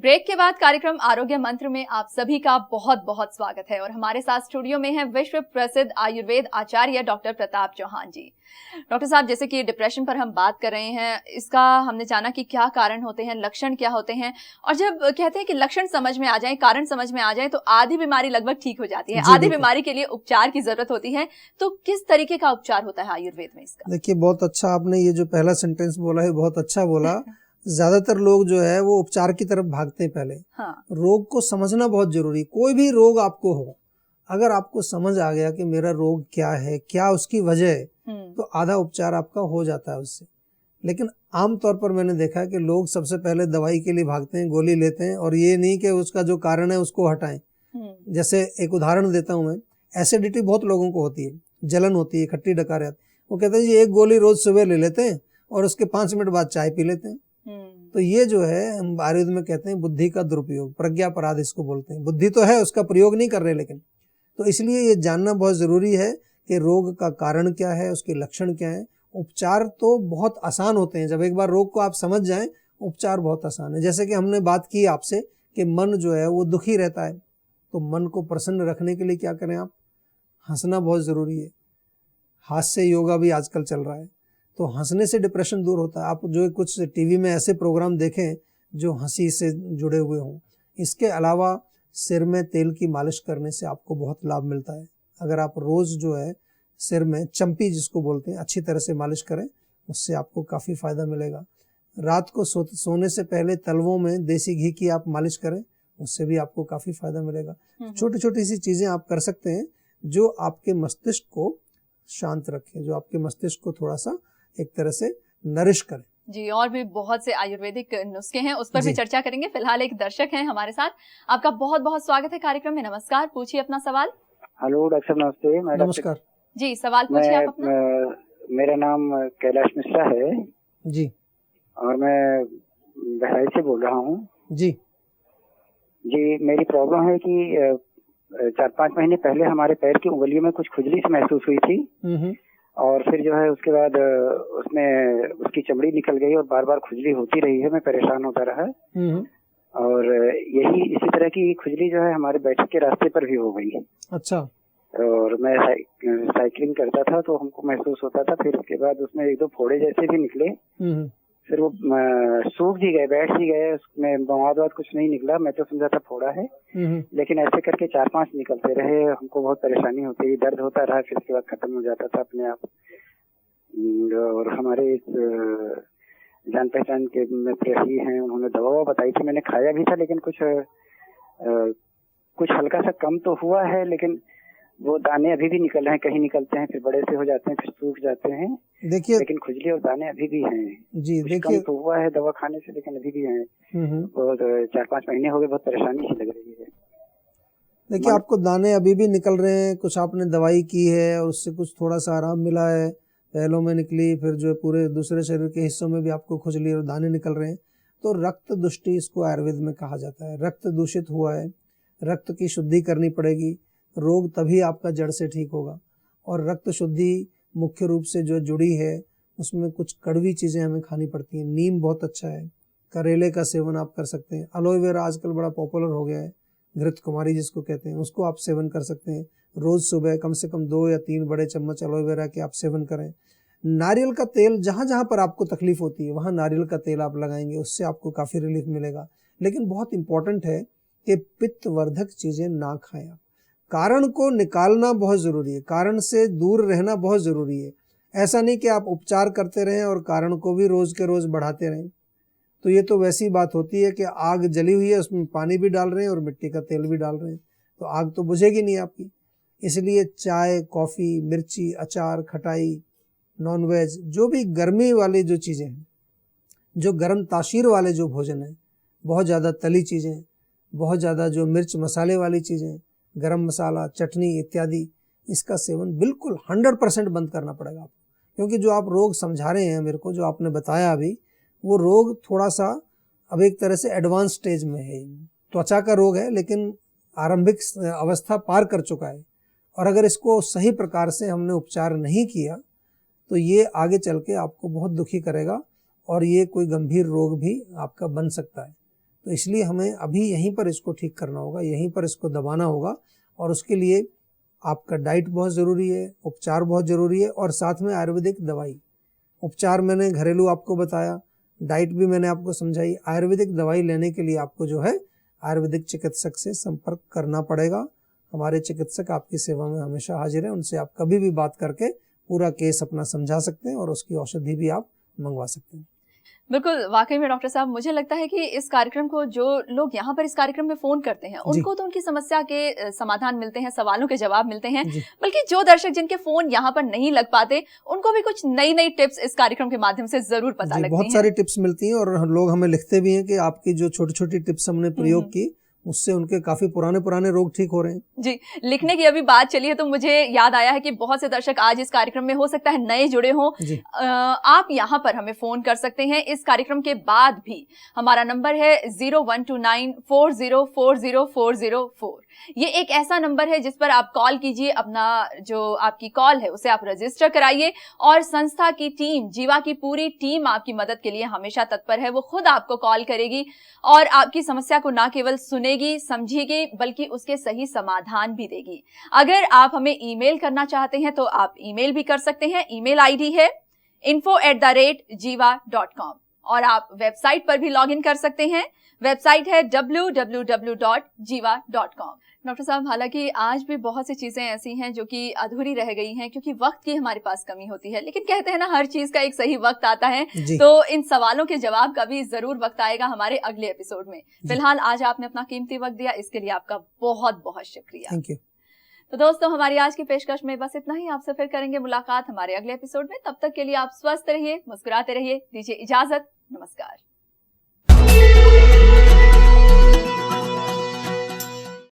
Break के बाद कार्यक्रम आरोग्य मंत्र में आप सभी का बहुत बहुत स्वागत है और हमारे साथ स्टूडियो में है विश्व प्रसिद्ध आयुर्वेद आचार्य डॉक्टर प्रताप चौहान जी। डॉक्टर साहब, जैसे कि डिप्रेशन पर हम बात कर रहे हैं, इसका हमने जाना कि क्या कारण होते हैं, लक्षण क्या होते हैं, और जब कहते हैं कि लक्षण समझ में आ जाए, कारण समझ में आ जाए तो आधी बीमारी लगभग ठीक हो जाती है। आधी बीमारी के लिए उपचार की जरूरत होती है, तो किस तरीके का उपचार होता है आयुर्वेद में इसका? देखिए, बहुत अच्छा आपने ये जो पहला सेंटेंस बोला है, बहुत अच्छा बोला। ज्यादातर लोग जो है वो उपचार की तरफ भागते हैं पहले। हाँ। रोग को समझना बहुत जरूरी। कोई भी रोग आपको हो, अगर आपको समझ आ गया कि मेरा रोग क्या है, क्या उसकी वजह है, तो आधा उपचार आपका हो जाता है उससे। लेकिन आमतौर पर मैंने देखा है कि लोग सबसे पहले दवाई के लिए भागते हैं, गोली लेते हैं, और ये नहीं कि उसका जो कारण है उसको हटाएं। जैसे एक उदाहरण देता हूं मैं, एसिडिटी बहुत लोगों को होती है, जलन होती है, खट्टी डकार, वो कहते हैं जी एक गोली रोज सुबह ले लेते हैं और उसके 5 मिनट बाद चाय पी लेते हैं। तो ये जो है हम आयुर्वेद में कहते हैं बुद्धि का दुरुपयोग, प्रज्ञापराध इसको बोलते हैं। बुद्धि तो है, उसका प्रयोग नहीं कर रहे, लेकिन तो इसलिए ये जानना बहुत जरूरी है कि रोग का कारण क्या है, उसके लक्षण क्या है। उपचार तो बहुत आसान होते हैं, जब एक बार रोग को आप समझ जाएं, उपचार बहुत आसान है। जैसे कि हमने बात की आपसे कि मन जो है वो दुखी रहता है, तो मन को प्रसन्न रखने के लिए क्या करें आप? हंसना बहुत जरूरी है। हास्य योगा भी आजकल चल रहा है, तो हंसने से डिप्रेशन दूर होता है। आप जो कुछ टीवी में ऐसे प्रोग्राम देखें जो हंसी से जुड़े हुए हों। इसके अलावा सिर में तेल की मालिश करने से आपको बहुत लाभ मिलता है। अगर आप रोज जो है सिर में चंपी जिसको बोलते हैं अच्छी तरह से मालिश करें, उससे आपको काफ़ी फायदा मिलेगा। रात को सोने से पहले तलवों में देसी घी की आप मालिश करें, उससे भी आपको काफ़ी फायदा मिलेगा। छोटी छोटी सी चीज़ें आप कर सकते हैं जो आपके मस्तिष्क को शांत रखें, जो आपके मस्तिष्क को थोड़ा सा एक तरह से नरिश करें। जी, और भी बहुत से आयुर्वेदिक नुस्खे हैं, उस पर भी चर्चा करेंगे। फिलहाल एक दर्शक हैं हमारे साथ, आपका बहुत बहुत स्वागत है कार्यक्रम में। नमस्कार, पूछिए अपना सवाल। हेलो डॉक्टर, नमस्ते। नमस्कार जी, सवाल पूछिए आप अपना। मेरा नाम कैलाश मिश्रा है जी, और मैं बहराइच से बोल रहा हूँ। जी जी, मेरी प्रॉब्लम है कि 4-5 महीने पहले हमारे पैर की उंगलियों में कुछ खुजली सी महसूस हुई थी, और फिर जो है उसके बाद उसमें उसकी चमड़ी निकल गई और बार बार खुजली होती रही है। मैं परेशान होता रहा, और यही इसी तरह की खुजली जो है हमारे बैठक के रास्ते पर भी हो गई। अच्छा। और मैं साइकिलिंग करता था तो हमको महसूस होता था। फिर उसके बाद उसमें 1-2 फोड़े जैसे भी निकले, फिर वो सूख भी गए, बैठ भी गए, उसमें मवाद कुछ नहीं निकला। मैं तो समझा था फोड़ा है, लेकिन ऐसे करके 4-5 निकलते रहे। हमको बहुत परेशानी होती, दर्द होता रहा, फिर उसके बाद खत्म हो जाता था अपने आप। और हमारे इस जान पहचान के मित्र ही हैं, उन्होंने दवा बताई थी, मैंने खाया भी था, लेकिन कुछ हल्का सा कम तो हुआ है, लेकिन वो दाने अभी भी निकल रहे हैं। कहीं निकलते हैं, फिर बड़े से हो जाते हैं, फिर सूख जाते हैं। देखिए, लेकिन खुजली और दाने अभी भी हैं। जी देखिए, कम तो हुआ है दवा खाने से, लेकिन अभी भी हैं। और 4-5 महीने हो गए, बहुत परेशानी सी लग रही है। देखिए, आपको दाने अभी भी निकल रहे हैं, कुछ आपने दवाई की है और उससे कुछ थोड़ा सा आराम मिला है, पहलों में निकली, फिर जो पूरे दूसरे शरीर के हिस्सों में भी आपको खुजली और दाने निकल रहे हैं, तो रक्त दुष्टि इसको आयुर्वेद में कहा जाता है। रक्त दूषित हुआ है, रक्त की शुद्धि करनी पड़ेगी, रोग तभी आपका जड़ से ठीक होगा। और रक्त शुद्धि मुख्य रूप से जो जुड़ी है, उसमें कुछ कड़वी चीज़ें हमें खानी पड़ती हैं। नीम बहुत अच्छा है, करेले का सेवन आप कर सकते हैं। एलोवेरा आजकल बड़ा पॉपुलर हो गया है, घृत कुमारी जिसको कहते हैं, उसको आप सेवन कर सकते हैं। रोज़ सुबह कम से कम 2 या 3 बड़े चम्मच एलोवेरा के आप सेवन करें। नारियल का तेल, जहाँ जहाँ पर आपको तकलीफ होती है वहाँ नारियल का तेल आप लगाएंगे, उससे आपको काफ़ी रिलीफ मिलेगा। लेकिन बहुत इंपॉर्टेंट है कि पित्तवर्धक चीज़ें ना खाएं आप। कारण को निकालना बहुत ज़रूरी है, कारण से दूर रहना बहुत ज़रूरी है। ऐसा नहीं कि आप उपचार करते रहें और कारण को भी रोज़ के रोज़ बढ़ाते रहें, तो ये तो वैसी बात होती है कि आग जली हुई है, उसमें पानी भी डाल रहे हैं और मिट्टी का तेल भी डाल रहे हैं, तो आग तो बुझेगी नहीं आपकी। इसलिए चाय, कॉफ़ी, मिर्ची, अचार, खटाई, नॉनवेज, जो भी गर्मी वाली जो चीज़ें हैं, जो गर्म तासीर वाले जो भोजन है, बहुत ज़्यादा तली चीज़ें, बहुत ज़्यादा जो मिर्च मसाले वाली चीज़ें, गरम मसाला, चटनी इत्यादि, इसका सेवन बिल्कुल 100% बंद करना पड़ेगा आपको। क्योंकि जो आप रोग समझा रहे हैं मेरे को, जो आपने बताया अभी, वो रोग थोड़ा सा अब एक तरह से एडवांस स्टेज में है। त्वचा का रोग है, लेकिन आरंभिक अवस्था पार कर चुका है, और अगर इसको सही प्रकार से हमने उपचार नहीं किया तो ये आगे चल के आपको बहुत दुखी करेगा, और ये कोई गंभीर रोग भी आपका बन सकता है। तो इसलिए हमें अभी यहीं पर इसको ठीक करना होगा, यहीं पर इसको दबाना होगा। और उसके लिए आपका डाइट बहुत ज़रूरी है, उपचार बहुत ज़रूरी है, और साथ में आयुर्वेदिक दवाई। उपचार मैंने घरेलू आपको बताया, डाइट भी मैंने आपको समझाई। आयुर्वेदिक दवाई लेने के लिए आपको जो है आयुर्वेदिक चिकित्सक से संपर्क करना पड़ेगा। हमारे चिकित्सक आपकी सेवा में हमेशा हाजिर हैं, उनसे आप कभी भी बात करके पूरा केस अपना समझा सकते हैं और उसकी औषधि भी आप मंगवा सकते हैं। बिल्कुल, वाकई में डॉक्टर साहब, मुझे लगता है कि इस कार्यक्रम को जो लोग यहाँ पर इस कार्यक्रम में फोन करते हैं उनको तो उनकी समस्या के समाधान मिलते हैं, सवालों के जवाब मिलते हैं, बल्कि जो दर्शक जिनके फोन यहाँ पर नहीं लग पाते उनको भी कुछ नई नई टिप्स इस कार्यक्रम के माध्यम से जरूर पता लगती हैं। बहुत सारी टिप्स मिलती हैं और लोग हमें लिखते भी हैं कि आपकी जो छोटी छोटी टिप्स हमने प्रयोग की उससे उनके काफी पुराने रोग ठीक हो रहे हैं। जी, लिखने की अभी बात चली है तो मुझे याद आया है कि बहुत से दर्शक आज इस कार्यक्रम में हो सकता है नए जुड़े हों। आप यहाँ पर हमें फोन कर सकते हैं इस कार्यक्रम के बाद भी। हमारा नंबर है 0129404004। ये एक ऐसा नंबर है जिस पर आप कॉल कीजिए, अपना जो आपकी कॉल है उसे आप रजिस्टर कराइए और संस्था की टीम, जीवा की पूरी टीम आपकी मदद के लिए हमेशा तत्पर है। वो खुद आपको कॉल करेगी और आपकी समस्या को ना केवल सुनेगी, समझेगी, बल्कि उसके सही समाधान भी देगी। अगर आप हमें ईमेल करना चाहते हैं तो आप ईमेल भी कर सकते हैं। ईमेल आईडी है info@jiva.com और आप वेबसाइट पर भी लॉग इन कर सकते हैं। वेबसाइट है www.jiva.com। डॉक्टर साहब, हालांकि आज भी बहुत सी चीजें ऐसी हैं जो कि अधूरी रह गई हैं क्योंकि वक्त की हमारे पास कमी होती है, लेकिन कहते हैं ना हर चीज का एक सही वक्त आता है, तो इन सवालों के जवाब का भी जरूर वक्त आएगा हमारे अगले एपिसोड में। फिलहाल आज आपने अपना कीमती वक्त दिया, इसके लिए आपका बहुत बहुत शुक्रिया। Thank you. तो दोस्तों, हमारी आज की पेशकश में बस इतना ही। आपसे फिर करेंगे मुलाकात हमारे अगले एपिसोड में। तब तक के लिए आप स्वस्थ रहिए, मुस्कुराते रहिए। दीजिए इजाजत, नमस्कार।